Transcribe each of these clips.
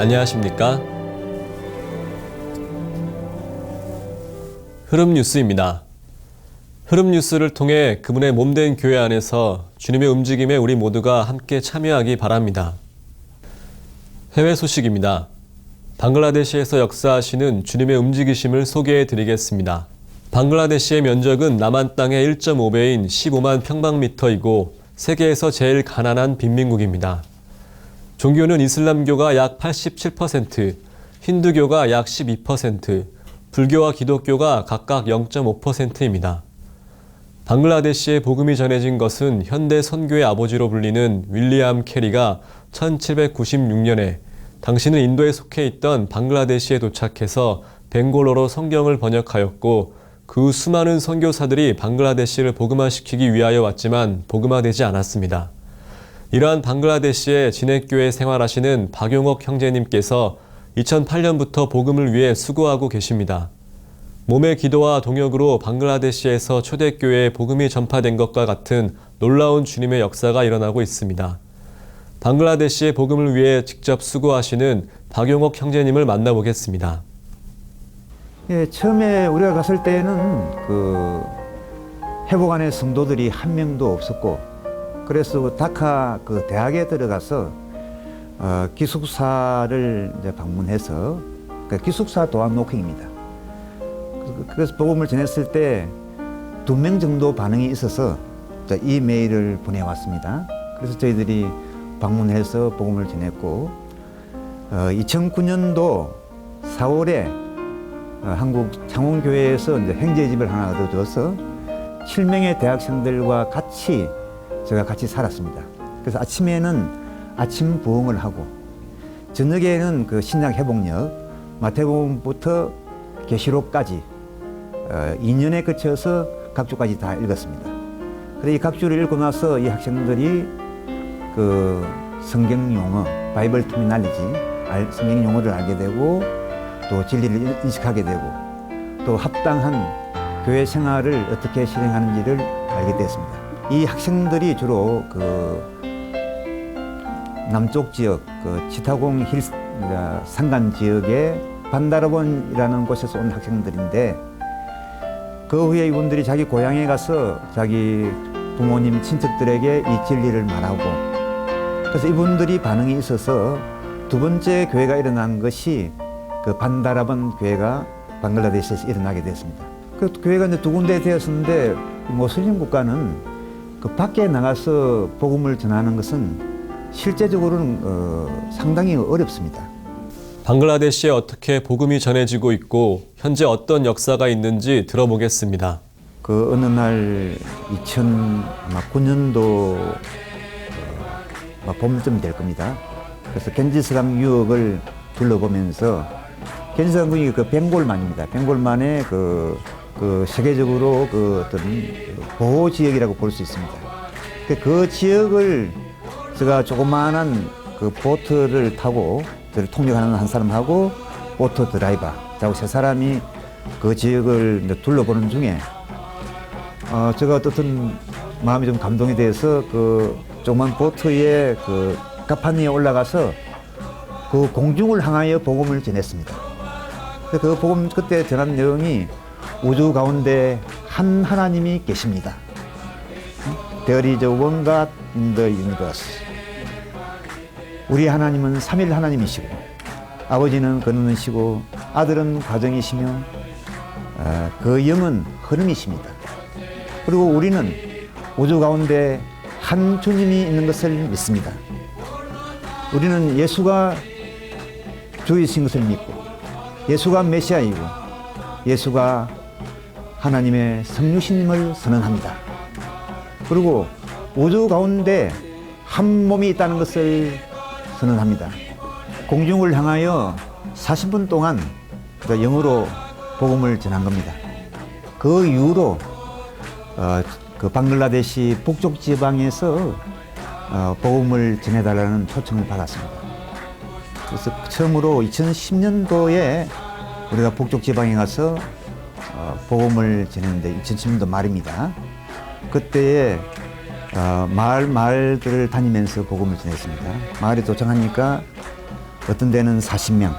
안녕하십니까? 흐름 뉴스입니다. 흐름 뉴스를 통해 그분의 몸된 교회 안에서 주님의 움직임에 우리 모두가 함께 참여하기 바랍니다. 해외 소식입니다. 방글라데시에서 역사하시는 주님의 움직이심을 소개해 드리겠습니다. 방글라데시의 면적은 남한 땅의 1.5배인 15만 평방미터이고 세계에서 제일 가난한 빈민국입니다. 종교는 이슬람교가 약 87%, 힌두교가 약 12%, 불교와 기독교가 각각 0.5%입니다. 방글라데시에 복음이 전해진 것은 현대 선교의 아버지로 불리는 윌리엄 캐리가 1796년에 당시는 인도에 속해 있던 방글라데시에 도착해서 벵골어로 성경을 번역하였고 그 후 수많은 선교사들이 방글라데시를 복음화시키기 위하여 왔지만 복음화되지 않았습니다. 이러한 방글라데시의 진액교회 생활하시는 박용옥 형제님께서 2008년부터 복음을 위해 수고하고 계십니다. 몸의 기도와 동역으로 방글라데시에서 초대교회에 복음이 전파된 것과 같은 놀라운 주님의 역사가 일어나고 있습니다. 방글라데시의 복음을 위해 직접 수고하시는 박용옥 형제님을 만나보겠습니다. 예, 처음에 우리가 갔을 때는 회복안의 성도들이 한 명도 없었고, 그래서 다카 대학에 들어가서 기숙사를 이제 방문해서 기숙사 도안 노킹입니다. 그래서 복음을 전했을 때 2명 정도 반응이 있어서 이메일을 보내왔습니다. 그래서 저희들이 방문해서 복음을 전했고, 2009년도 4월에 한국 창원교회에서 이제 행제집을 하나 얻어줘서 7명의 대학생들과 제가 같이 살았습니다. 그래서 아침에는 아침 부흥을 하고, 저녁에는 신약 회복력, 마태복음부터 계시록까지 2년에 거쳐서 각주까지 다 읽었습니다. 그래서 이 각주를 읽고 나서 이 학생들이 성경 용어, 바이블 터미널리지, 성경 용어를 알게 되고, 또 진리를 인식하게 되고, 또 합당한 교회 생활을 어떻게 실행하는지를 알게 됐습니다. 이 학생들이 주로 남쪽 지역, 치타공 힐 산간 지역의 반다르본이라는 곳에서 온 학생들인데, 그 후에 이분들이 자기 고향에 가서 자기 부모님, 친척들에게 이 진리를 말하고, 그래서 이분들이 반응이 있어서 두 번째 교회가 일어난 것이 반다라본 교회가 방글라데시에서 일어나게 됐습니다. 그 교회가 이제 2군데 되었었는데, 모슬림 국가는 밖에 나가서 복음을 전하는 것은 실제적으로는 상당히 어렵습니다. 방글라데시에 어떻게 복음이 전해지고 있고 현재 어떤 역사가 있는지 들어보겠습니다. 어느 날 2009년도 봄쯤 될 겁니다. 그래서 겐지스강 유역을 둘러보면서, 겐지스강이 벵골만입니다. 벵골만의 세계적으로 어떤 보호 지역이라고 볼 수 있습니다. 그 지역을 제가 조그마한 보트를 타고, 저를 통역하는 한 사람하고 보트 드라이버, 저하고 3사람이 그 지역을 둘러보는 중에 제가 어떤 마음이 좀 감동이 돼서 조그만 보트에 갑판 위에 올라가서 공중을 향하여 복음을 전했습니다. 그 복음 그때 전한 내용이 우주 가운데 한 하나님이 계십니다. There is one God in the universe. 우리 하나님은 삼일 하나님이시고, 아버지는 근원이시고, 아들은 과정이시며, 그 영은 흐름이십니다. 그리고 우리는 우주 가운데 한 주님이 있는 것을 믿습니다. 우리는 예수가 주이신 것을 믿고, 예수가 메시아이고, 예수가 하나님의 성육신임을 선언합니다. 그리고 우주 가운데 한 몸이 있다는 것을 선언합니다. 공중을 향하여 40분 동안 영어로 복음을 전한 겁니다. 그 이후로 방글라데시 북쪽 지방에서 복음을 전해달라는 초청을 받았습니다. 그래서 처음으로 2010년도에 우리가 북쪽 지방에 가서 복음을 전했는데, 2010년도 말입니다. 그때에 마을들을 다니면서 복음을 전했습니다. 마을에 도착하니까 어떤 때는 40명,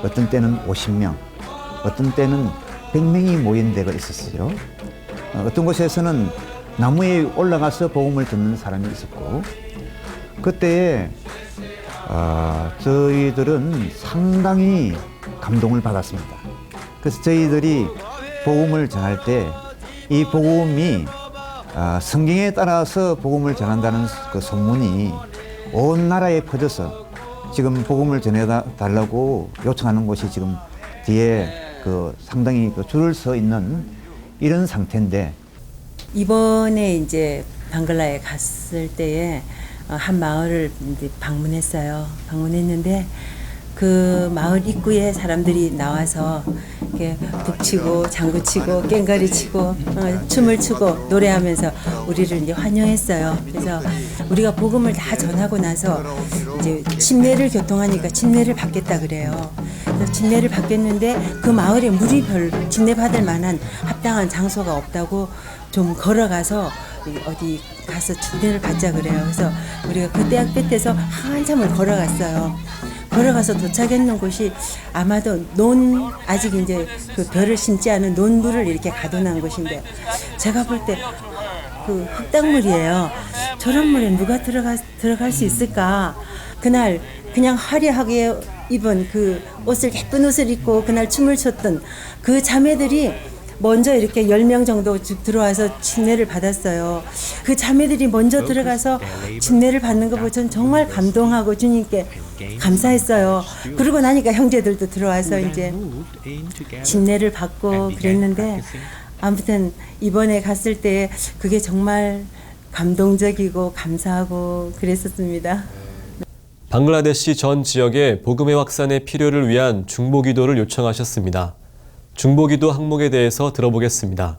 어떤 때는 50명, 어떤 때는 100명이 모인 데가 있었어요. 어떤 곳에서는 나무에 올라가서 복음을 듣는 사람이 있었고, 그때에 저희들은 상당히 감동을 받았습니다. 그래서 저희들이 복음을 전할 때 이 복음이 성경에 따라서 복음을 전한다는 그 소문이 온 나라에 퍼져서 지금 복음을 전해달라고 요청하는 곳이 지금 뒤에 그 상당히 그 줄을 서 있는 이런 상태인데, 이번에 이제 방글라에 갔을 때에 한 마을을 이제 방문했어요. 방문했는데 그 마을 입구에 사람들이 나와서 이렇게 북치고 장구치고 꽹과리치고 춤을 추고 노래하면서 우리를 이제 환영했어요. 그래서 우리가 복음을 다 전하고 나서 이제 침례를 교통하니까 침례를 받겠다 그래요. 그래서 침례를 받겠는데 그 마을에 물이 별 침례 받을 만한 합당한 장소가 없다고 좀 걸어가서 어디 가서 침례를 받자 그래요. 그래서 우리가 그 대학 끝에서 한참을 걸어갔어요. 걸어가서 도착했는 곳이 아마도 아직 이제 그 벼를 심지 않은 논물을 이렇게 가둬놓은 곳인데, 제가 볼 때 그 흙탕물이에요. 저런 물에 누가 들어갈 수 있을까? 그날 그냥 화려하게 입은 그 예쁜 옷을 입고 그날 춤을 췄던 그 자매들이 먼저 이렇게 10명 정도 들어와서 침례를 받았어요. 그 자매들이 먼저 들어가서 침례를 받는 거 보고 전 정말 감동하고 주님께 감사했어요. 그러고 나니까 형제들도 들어와서 이제 침례를 받고 그랬는데, 아무튼 이번에 갔을 때 그게 정말 감동적이고 감사하고 그랬었습니다. 방글라데시 전 지역에 복음의 확산의 필요를 위한 중보기도를 요청하셨습니다. 중보기도 항목에 대해서 들어보겠습니다.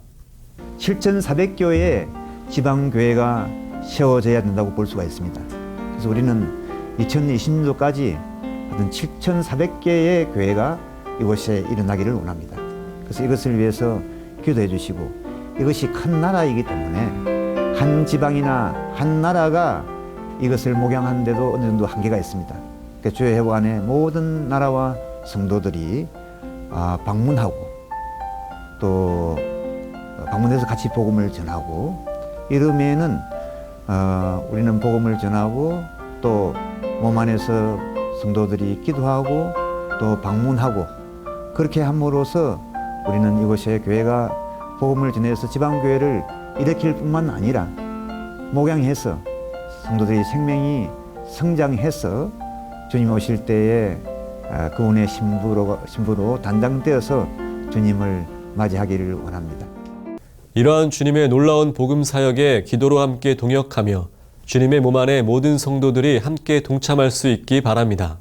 7,400교회의 지방교회가 세워져야 된다고 볼 수가 있습니다. 그래서 우리는 2020년도까지 하여튼 7,400개의 교회가 이곳에 일어나기를 원합니다. 그래서 이것을 위해서 기도해 주시고, 이것이 큰 나라이기 때문에 한 지방이나 한 나라가 이것을 목양하는 데도 어느 정도 한계가 있습니다. 그러니까 주의 회복 안에 모든 나라와 성도들이 방문하고 또 방문해서 같이 복음을 전하고, 이러면은 우리는 복음을 전하고 또 몸 안에서 성도들이 기도하고 또 방문하고, 그렇게 함으로써 우리는 이곳의 교회가 복음을 전해서 지방교회를 일으킬 뿐만 아니라 목양해서 성도들의 생명이 성장해서 주님 오실 때에 그분의 신부로 단장되어서 주님을 맞이하기를 원합니다. 이러한 주님의 놀라운 복음 사역에 기도로 함께 동역하며 주님의 몸 안에 모든 성도들이 함께 동참할 수 있기 바랍니다.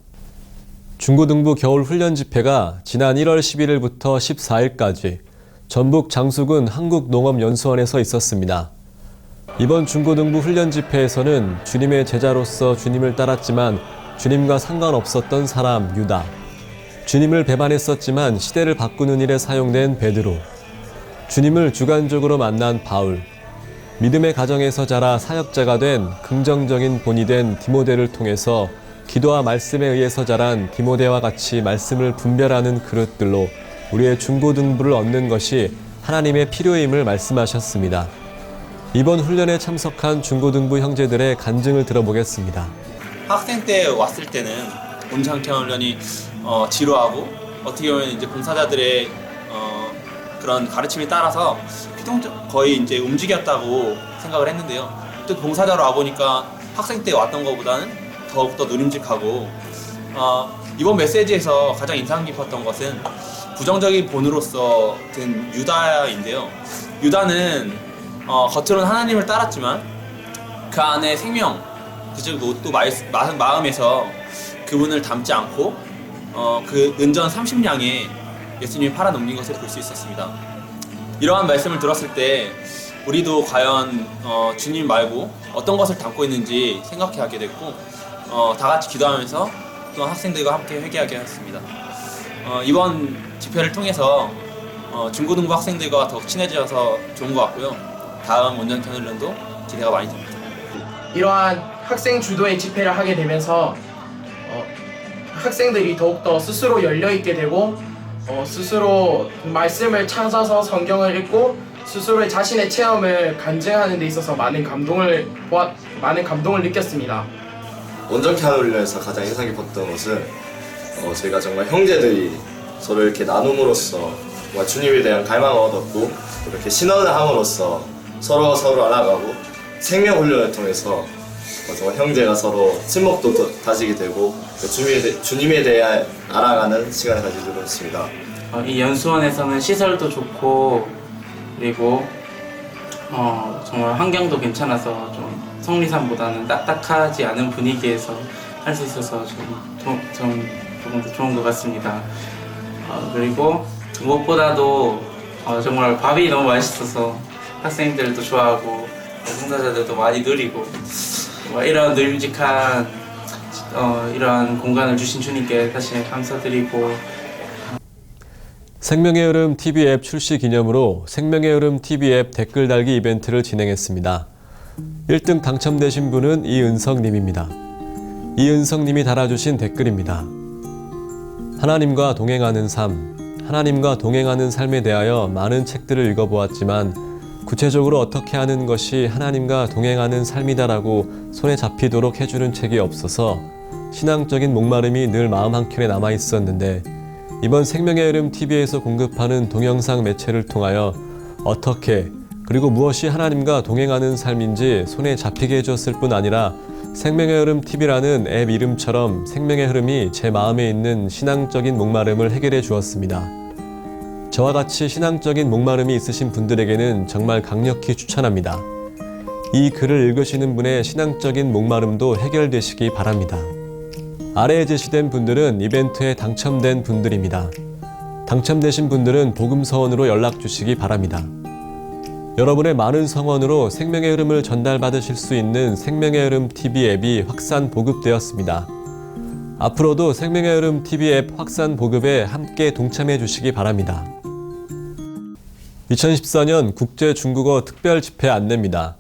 중고등부 겨울 훈련 집회가 지난 1월 11일부터 14일까지 전북 장수군 한국농업연수원에서 있었습니다. 이번 중고등부 훈련 집회에서는 주님의 제자로서 주님을 따랐지만 주님과 상관없었던 사람 유다, 주님을 배반했었지만 시대를 바꾸는 일에 사용된 베드로, 주님을 주관적으로 만난 바울, 믿음의 가정에서 자라 사역자가 된 긍정적인 본이 된 디모데를 통해서 기도와 말씀에 의해서 자란 디모데와 같이 말씀을 분별하는 그릇들로 우리의 중고등부를 얻는 것이 하나님의 필요임을 말씀하셨습니다. 이번 훈련에 참석한 중고등부 형제들의 간증을 들어보겠습니다. 학생 때 왔을 때는 온전케 훈련이 지루하고, 어떻게 보면 이제 봉사자들의 그런 가르침에 따라서 거의 이제 움직였다고 생각을 했는데요. 또 봉사자로 와 보니까 학생 때 왔던 것보다는 더욱더 누림직하고, 이번 메시지에서 가장 인상 깊었던 것은 부정적인 본으로서 든 유다인데요. 유다는 겉으로는 하나님을 따랐지만 그 안에 생명, 그리고 또 마음에서 그분을 닮지 않고 그 은전 30냥에 예수님이 팔아넘긴 것을 볼 수 있었습니다. 이러한 말씀을 들었을 때 우리도 과연 주님 말고 어떤 것을 담고 있는지 생각하게 됐고, 다 같이 기도하면서 또 학생들과 함께 회개하게 하였습니다. 이번 집회를 통해서 중고등부 학생들과 더욱 친해져서 좋은 것 같고요. 다음 온전케 훈련도 기대가 많이 됩니다. 이러한 학생 주도의 집회를 하게 되면서 학생들이 더욱더 스스로 열려있게 되고 스스로 말씀을 찾아서 성경을 읽고 스스로의 자신의 체험을 간증하는 데 있어서 많은 감동을 느꼈습니다. 온전케 하는 훈련에서 가장 인상 깊었던 것은 저희가 정말 형제들이 서로 이렇게 나눔으로써 정말 주님에 대한 갈망을 얻었고 이렇게 신원을 함으로써 서로 알아가고 생명 훈련을 통해서 정말 형제가 서로 친목도 다지게 되고 주님에 대해 알아가는 시간을 가지도록 했습니다. 이 연수원에서는 시설도 좋고 그리고 정말 환경도 괜찮아서 좀 성리산보다는 딱딱하지 않은 분위기에서 할 수 있어서 조금 더 좋은 것 같습니다. 그리고 무엇보다도 정말 밥이 너무 맛있어서 학생들도 좋아하고 봉사자들도 많이 누리고 이런 누림직한 이러한 공간을 주신 주님께 다시 감사드리고 생명의 흐름 TV 앱 출시 기념으로 생명의 흐름 TV 앱 댓글 달기 이벤트를 진행했습니다. 1등 당첨되신 분은 이은성님입니다. 이은성님이 달아주신 댓글입니다. 하나님과 동행하는 삶, 하나님과 동행하는 삶에 대하여 많은 책들을 읽어보았지만 구체적으로 어떻게 하는 것이 하나님과 동행하는 삶이다라고 손에 잡히도록 해주는 책이 없어서 신앙적인 목마름이 늘 마음 한켠에 남아 있었는데 이번 생명의 흐름 TV에서 공급하는 동영상 매체를 통하여 어떻게 그리고 무엇이 하나님과 동행하는 삶인지 손에 잡히게 해줬을 뿐 아니라 생명의 흐름 TV라는 앱 이름처럼 생명의 흐름이 제 마음에 있는 신앙적인 목마름을 해결해 주었습니다. 저와 같이 신앙적인 목마름이 있으신 분들에게는 정말 강력히 추천합니다. 이 글을 읽으시는 분의 신앙적인 목마름도 해결되시기 바랍니다. 아래에 제시된 분들은 이벤트에 당첨된 분들입니다. 당첨되신 분들은 복음서원으로 연락 주시기 바랍니다. 여러분의 많은 성원으로 생명의 흐름을 전달받으실 수 있는 생명의 흐름 TV 앱이 확산 보급되었습니다. 앞으로도 생명의 흐름 TV 앱 확산 보급에 함께 동참해 주시기 바랍니다. 2014년 국제 중국어 특별 집회 안내입니다.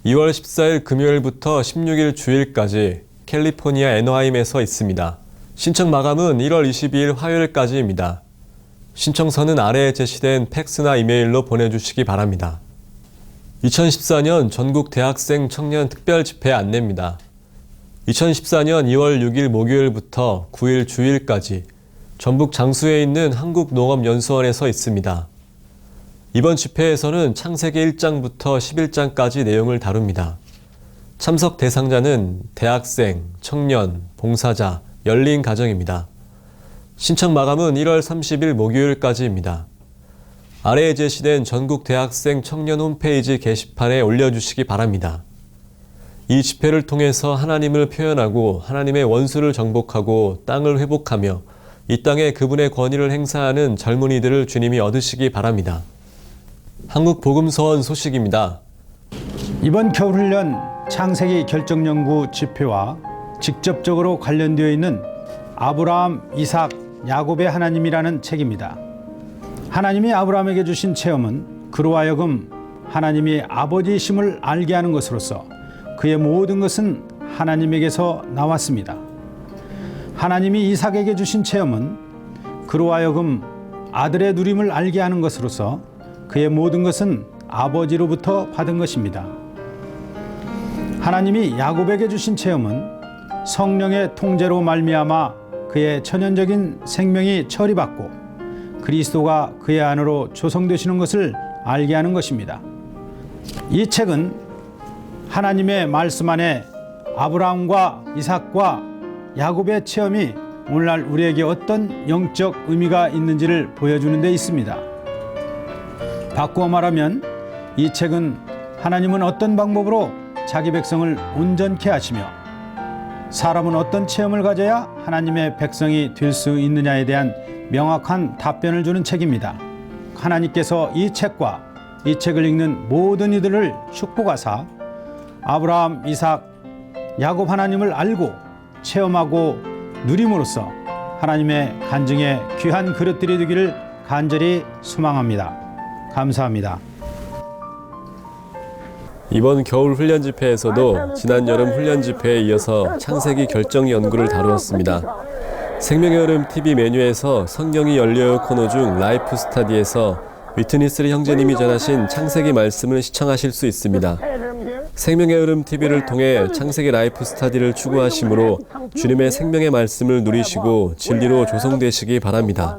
2월 14일 금요일부터 16일 주일까지 캘리포니아 애너하임에서 있습니다. 신청 마감은 1월 22일 화요일까지입니다. 신청서는 아래에 제시된 팩스나 이메일로 보내주시기 바랍니다. 2014년 전국 대학생 청년 특별 집회 안내입니다. 2014년 2월 6일 목요일부터 9일 주일까지 전북 장수에 있는 한국농업연수원에서 있습니다. 이번 집회에서는 창세기 1장부터 11장까지 내용을 다룹니다. 참석 대상자는 대학생, 청년, 봉사자, 열린 가정입니다. 신청 마감은 1월 30일 목요일까지입니다. 아래에 제시된 전국 대학생 청년 홈페이지 게시판에 올려주시기 바랍니다. 이 집회를 통해서 하나님을 표현하고 하나님의 원수를 정복하고 땅을 회복하며 이 땅에 그분의 권위를 행사하는 젊은이들을 주님이 얻으시기 바랍니다. 한국복음서원 소식입니다. 이번 겨울훈련 창세기 결정연구 집회와 직접적으로 관련되어 있는 아브라함, 이삭, 야곱의 하나님이라는 책입니다. 하나님이 아브라함에게 주신 체험은 그로 하여금 하나님이 아버지이심을 알게 하는 것으로서 그의 모든 것은 하나님에게서 나왔습니다. 하나님이 이삭에게 주신 체험은 그로 하여금 아들의 누림을 알게 하는 것으로서 그의 모든 것은 아버지로부터 받은 것입니다. 하나님이 야곱에게 주신 체험은 성령의 통제로 말미암아 그의 천연적인 생명이 처리받고 그리스도가 그의 안으로 조성되시는 것을 알게 하는 것입니다. 이 책은 하나님의 말씀 안에 아브라함과 이삭과 야곱의 체험이 오늘날 우리에게 어떤 영적 의미가 있는지를 보여주는 데 있습니다. 바꾸어 말하면 이 책은 하나님은 어떤 방법으로 자기 백성을 온전케 하시며 사람은 어떤 체험을 가져야 하나님의 백성이 될 수 있느냐에 대한 명확한 답변을 주는 책입니다. 하나님께서 이 책과 이 책을 읽는 모든 이들을 축복하사 아브라함, 이삭, 야곱 하나님을 알고 체험하고 누림으로써 하나님의 간증의 귀한 그릇들이 되기를 간절히 소망합니다. 감사합니다. 이번 겨울 훈련 집회에서도 지난 여름 훈련 집회에 이어서 창세기 결정 연구를 다루었습니다. 생명의 흐름 TV 메뉴에서 성경이 열려요 코너 중 라이프 스타디에서 위트니스리 형제님이 전하신 창세기 말씀을 시청하실 수 있습니다. 생명의 흐름 TV를 통해 창세기 라이프 스타디를 추구하심으로 주님의 생명의 말씀을 누리시고 진리로 조성되시기 바랍니다.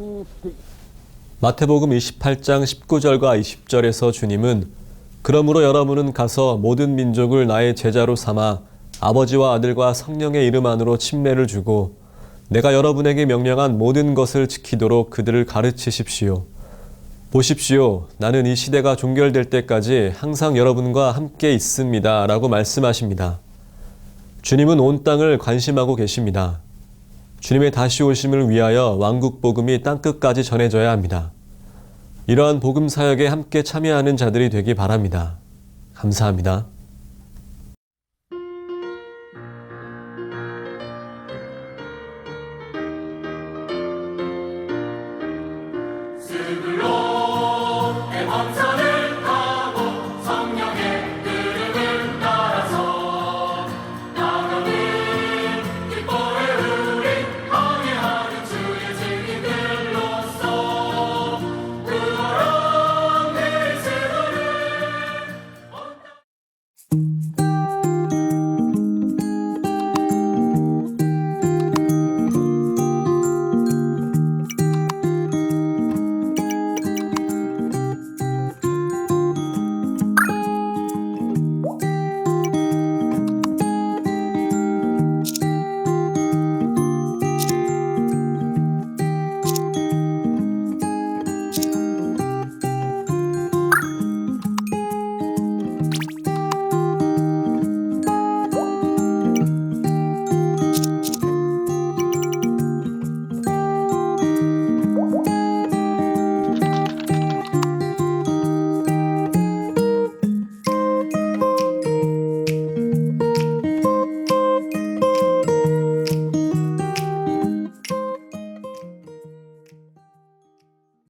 마태복음 28장 19절과 20절에서 주님은 그러므로 여러분은 가서 모든 민족을 나의 제자로 삼아 아버지와 아들과 성령의 이름 안으로 침례를 주고 내가 여러분에게 명령한 모든 것을 지키도록 그들을 가르치십시오. 보십시오. 나는 이 시대가 종결될 때까지 항상 여러분과 함께 있습니다. 라고 말씀하십니다. 주님은 온 땅을 관심하고 계십니다. 주님의 다시 오심을 위하여 왕국 복음이 땅끝까지 전해져야 합니다. 이러한 복음 사역에 함께 참여하는 자들이 되기 바랍니다. 감사합니다.